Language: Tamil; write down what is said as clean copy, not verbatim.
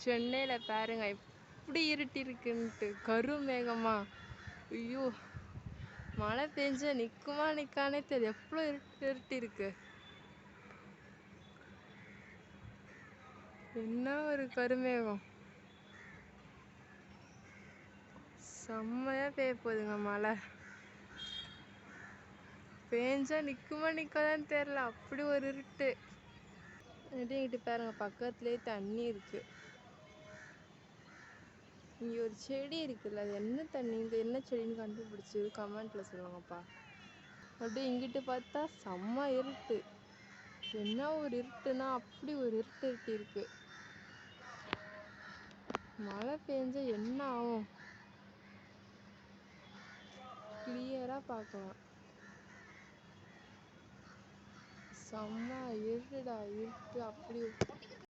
சென்னையில பாருங்க எப்படி இருட்டி இருக்குன்ட்டு, கருமேகமா. ஐயோ, மழை பெஞ்சா நிக்குமா நிக்கானே தெரியல, எவ்வளோ இருட்டி இருக்கு. என்ன ஒரு கருமேகம், செம்மையா பெய்ய போகுதுங்க மழை. பேஞ்சா நிக்குமா நிக்காதான்னு தெரியல, அப்படி ஒரு இருட்டு. இங்கிட்டு பாருங்க, பக்கத்துலயே தண்ணி இருக்கு. இங்க ஒரு செடி இருக்குல்ல, அது என்ன தண்ணி, இது என்ன செடின்னு கண்டுபிடிச்சு கமெண்ட்ல சொல்லுங்கப்பா. அப்படியே இங்கிட்டு பார்த்தா செம்ம இருட்டு. என்ன ஒரு இருட்டுனா அப்படி ஒரு இருட்டு இருக்கு. மழை பெஞ்சா என்ன ஆகும் கிளியரா பார்க்கலாம். செம்ம இருட்டுடா, இருட்டு அப்படி